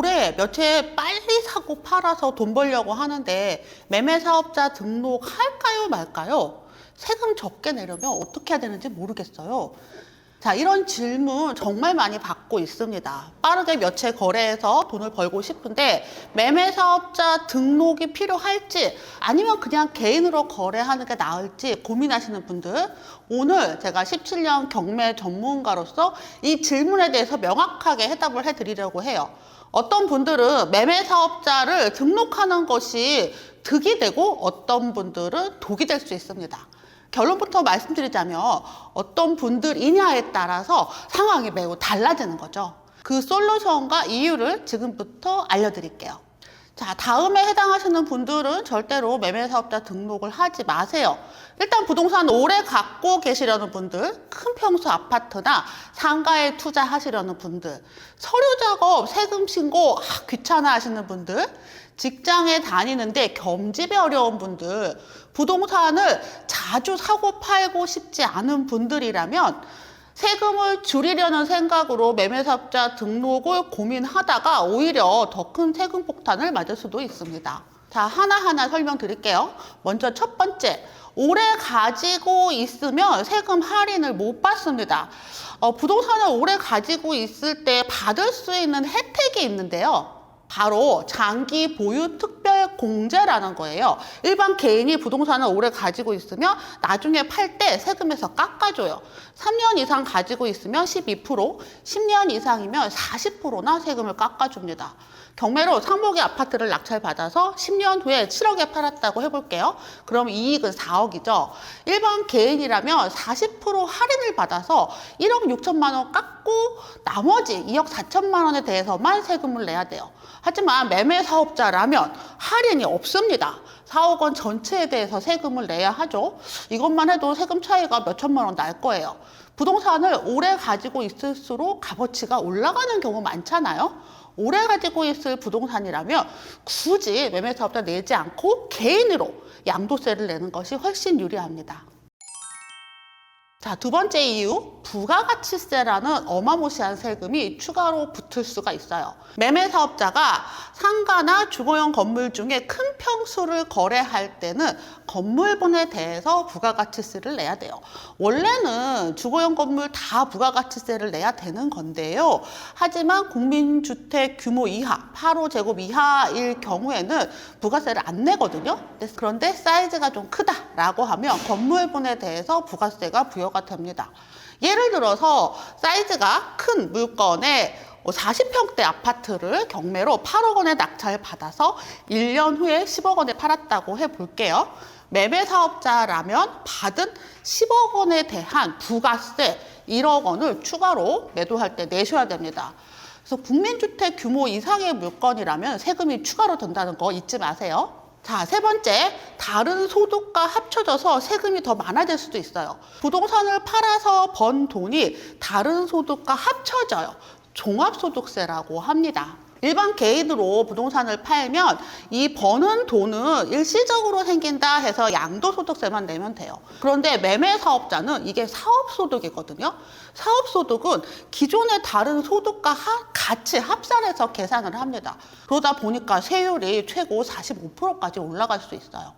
올해 며칠 빨리 사고 팔아서 돈 벌려고 하는데 매매사업자 등록할까요 말까요? 세금 적게 내려면 어떻게 해야 되는지 모르겠어요. 자, 이런 질문 정말 많이 받고 있습니다. 빠르게 며칠 거래해서 돈을 벌고 싶은데 매매사업자 등록이 필요할지 아니면 그냥 개인으로 거래하는 게 나을지 고민하시는 분들, 오늘 제가 17년 경매 전문가로서 이 질문에 대해서 명확하게 해답을 해드리려고 해요. 어떤 분들은 매매사업자를 등록하는 것이 득이 되고 어떤 분들은 독이 될 수 있습니다. 결론부터 말씀드리자면 어떤 분들이냐에 따라서 상황이 매우 달라지는 거죠. 그 솔루션과 이유를 지금부터 알려드릴게요. 자, 다음에 해당하시는 분들은 절대로 매매사업자 등록을 하지 마세요. 일단 부동산 오래 갖고 계시려는 분들, 큰 평수 아파트나 상가에 투자하시려는 분들, 서류 작업, 세금 신고 귀찮아 하시는 분들, 직장에 다니는데 겸집이 어려운 분들, 부동산을 자주 사고 팔고 싶지 않은 분들이라면 세금을 줄이려는 생각으로 매매사업자 등록을 고민하다가 오히려 더 큰 세금 폭탄을 맞을 수도 있습니다. 자, 하나하나 설명드릴게요. 먼저 첫 번째, 오래 가지고 있으면 세금 할인을 못 받습니다. 부동산을 오래 가지고 있을 때 받을 수 있는 혜택이 있는데요. 바로 장기 보유 특별 공제라는 거예요. 일반 개인이 부동산을 오래 가지고 있으면 나중에 팔 때 세금에서 깎아줘요. 3년 이상 가지고 있으면 12%, 10년 이상이면 40%나 세금을 깎아줍니다. 경매로 상목의 아파트를 낙찰받아서 10년 후에 7억에 팔았다고 해볼게요. 그럼 이익은 4억이죠. 일반 개인이라면 40% 할인을 받아서 1억 6천만 원 깎고 나머지 2억 4천만 원에 대해서만 세금을 내야 돼요. 하지만 매매사업자라면 할인이 없습니다. 4억 원 전체에 대해서 세금을 내야 하죠. 이것만 해도 세금 차이가 몇 천만 원 날 거예요. 부동산을 오래 가지고 있을수록 값어치가 올라가는 경우 많잖아요. 오래 가지고 있을 부동산이라면 굳이 매매사업자 내지 않고 개인으로 양도세를 내는 것이 훨씬 유리합니다. 자, 두 번째 이유, 부가가치세라는 어마무시한 세금이 추가로 붙을 수가 있어요. 매매사업자가 상가나 주거용 건물 중에 큰 평수를 거래할 때는 건물분에 대해서 부가가치세를 내야 돼요. 원래는 주거용 건물 다 부가가치세를 내야 되는 건데요. 하지만 국민주택 규모 이하, 8호제곱 이하일 경우에는 부가세를 안 내거든요. 그런데 사이즈가 좀 크다라고 하면 건물분에 대해서 부가세가 부여가 됩니다. 예를 들어서 사이즈가 큰 물건에 40평대 아파트를 경매로 8억 원에 낙찰받아서 1년 후에 10억 원에 팔았다고 해볼게요. 매매사업자라면 받은 10억 원에 대한 부가세 1억 원을 추가로 매도할 때 내셔야 됩니다. 그래서 국민주택 규모 이상의 물건이라면 세금이 추가로 든다는 거 잊지 마세요. 자, 세 번째, 다른 소득과 합쳐져서 세금이 더 많아질 수도 있어요. 부동산을 팔아서 번 돈이 다른 소득과 합쳐져요. 종합소득세라고 합니다. 일반 개인으로 부동산을 팔면 이 버는 돈은 일시적으로 생긴다 해서 양도소득세만 내면 돼요. 그런데 매매사업자는 이게 사업소득이거든요. 사업소득은 기존의 다른 소득과 같이 합산해서 계산을 합니다. 그러다 보니까 세율이 최고 45%까지 올라갈 수 있어요.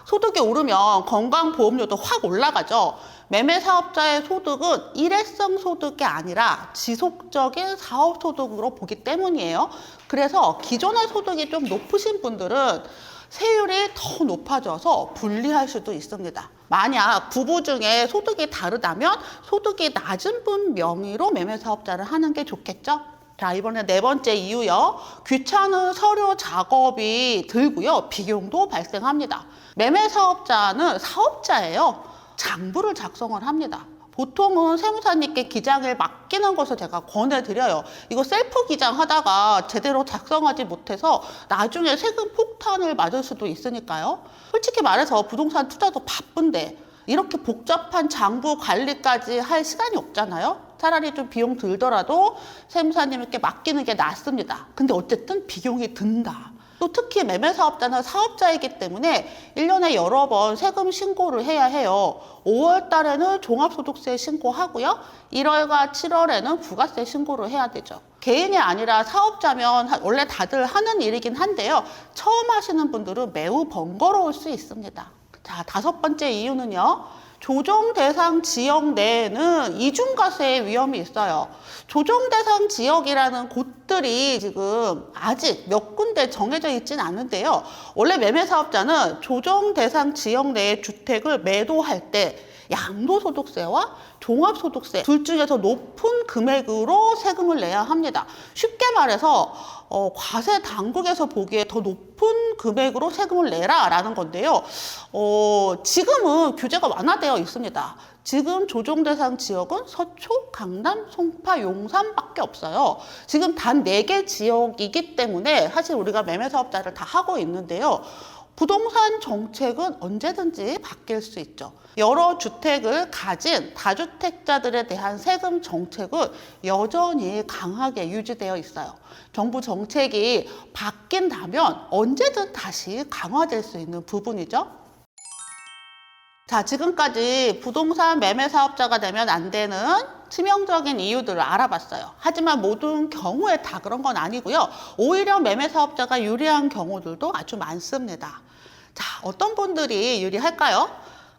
소득이 오르면 건강보험료도 확 올라가죠. 매매사업자의 소득은 일회성 소득이 아니라 지속적인 사업소득으로 보기 때문이에요. 그래서 기존의 소득이 좀 높으신 분들은 세율이 더 높아져서 불리할 수도 있습니다. 만약 부부 중에 소득이 다르다면 소득이 낮은 분 명의로 매매사업자를 하는 게 좋겠죠? 자, 이번에 네 번째 이유요. 귀찮은 서류 작업이 들고요. 비용도 발생합니다. 매매사업자는 사업자예요. 장부를 작성을 합니다. 보통은 세무사님께 기장을 맡기는 것을 제가 권해드려요. 이거 셀프 기장하다가 제대로 작성하지 못해서 나중에 세금 폭탄을 맞을 수도 있으니까요. 솔직히 말해서 부동산 투자도 바쁜데 이렇게 복잡한 장부 관리까지 할 시간이 없잖아요. 차라리 좀 비용 들더라도 세무사님께 맡기는 게 낫습니다. 근데 어쨌든 비용이 든다. 또 특히 매매사업자는 사업자이기 때문에 1년에 여러 번 세금 신고를 해야 해요. 5월 달에는 종합소득세 신고하고요. 1월과 7월에는 부가세 신고를 해야 되죠. 개인이 아니라 사업자면 원래 다들 하는 일이긴 한데요. 처음 하시는 분들은 매우 번거로울 수 있습니다. 자, 5번째 이유는요. 조정 대상 지역 내에는 이중과세의 위험이 있어요. 조정 대상 지역이라는 곳들이 지금 아직 몇 군데 정해져 있지는 않은데요. 원래 매매사업자는 조정 대상 지역 내의 주택을 매도할 때 양도소득세와 종합소득세 둘 중에서 높은 금액으로 세금을 내야 합니다. 쉽게 말해서 과세 당국에서 보기에 더 높은 금액으로 세금을 내라 라는 건데요. 지금은 규제가 완화되어 있습니다. 지금 조정 대상 지역은 서초, 강남, 송파, 용산밖에 없어요. 지금 단 4개 지역이기 때문에 사실 우리가 매매사업자를 다 하고 있는데요. 부동산 정책은 언제든지 바뀔 수 있죠. 여러 주택을 가진 다주택자들에 대한 세금 정책은 여전히 강하게 유지되어 있어요. 정부 정책이 바뀐다면 언제든 다시 강화될 수 있는 부분이죠. 자, 지금까지 부동산 매매 사업자가 되면 안 되는 치명적인 이유들을 알아봤어요. 하지만 모든 경우에 다 그런 건 아니고요. 오히려 매매 사업자가 유리한 경우들도 아주 많습니다. 자, 어떤 분들이 유리할까요?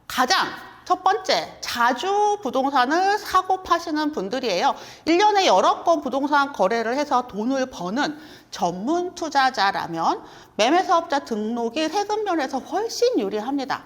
가장 첫 번째, 자주 부동산을 사고 파시는 분들이에요. 1년에 여러 건 부동산 거래를 해서 돈을 버는 전문 투자자라면 매매사업자 등록이 세금 면에서 훨씬 유리합니다.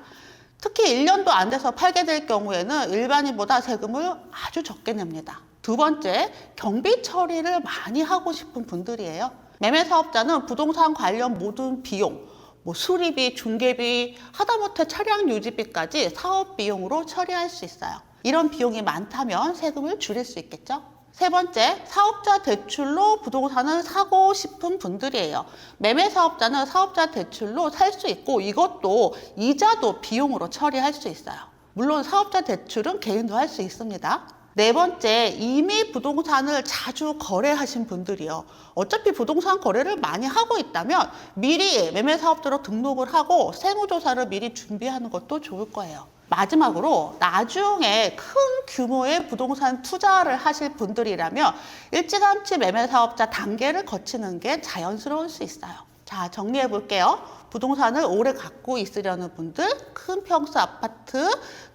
특히 1년도 안 돼서 팔게 될 경우에는 일반인보다 세금을 아주 적게 냅니다. 두 번째, 경비 처리를 많이 하고 싶은 분들이에요. 매매사업자는 부동산 관련 모든 비용, 수리비, 중개비, 하다못해 차량 유지비까지 사업 비용으로 처리할 수 있어요. 이런 비용이 많다면 세금을 줄일 수 있겠죠? 세 번째, 사업자 대출로 부동산을 사고 싶은 분들이에요. 매매사업자는 사업자 대출로 살 수 있고 이것도 이자도 비용으로 처리할 수 있어요. 물론 사업자 대출은 개인도 할 수 있습니다. 네 번째, 이미 부동산을 자주 거래하신 분들이요. 어차피 부동산 거래를 많이 하고 있다면 미리 매매사업자로 등록을 하고 세무조사를 미리 준비하는 것도 좋을 거예요. 마지막으로 나중에 큰 규모의 부동산 투자를 하실 분들이라면 일찌감치 매매사업자 단계를 거치는 게 자연스러울 수 있어요. 자, 정리해 볼게요. 부동산을 오래 갖고 있으려는 분들, 큰 평수 아파트,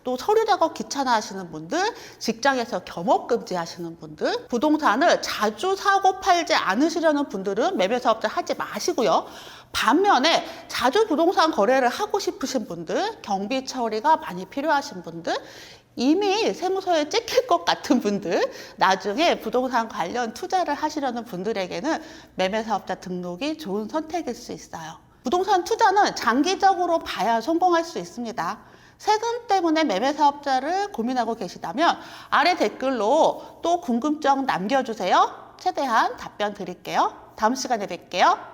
또 서류 작업 귀찮아 하시는 분들, 직장에서 겸업금지 하시는 분들, 부동산을 자주 사고 팔지 않으시려는 분들은 매매사업자 하지 마시고요. 반면에 자주 부동산 거래를 하고 싶으신 분들, 경비 처리가 많이 필요하신 분들, 이미 세무서에 찍힐 것 같은 분들, 나중에 부동산 관련 투자를 하시려는 분들에게는 매매사업자 등록이 좋은 선택일 수 있어요. 부동산 투자는 장기적으로 봐야 성공할 수 있습니다. 세금 때문에 매매사업자를 고민하고 계시다면 아래 댓글로 또 궁금증 남겨주세요. 최대한 답변 드릴게요. 다음 시간에 뵐게요.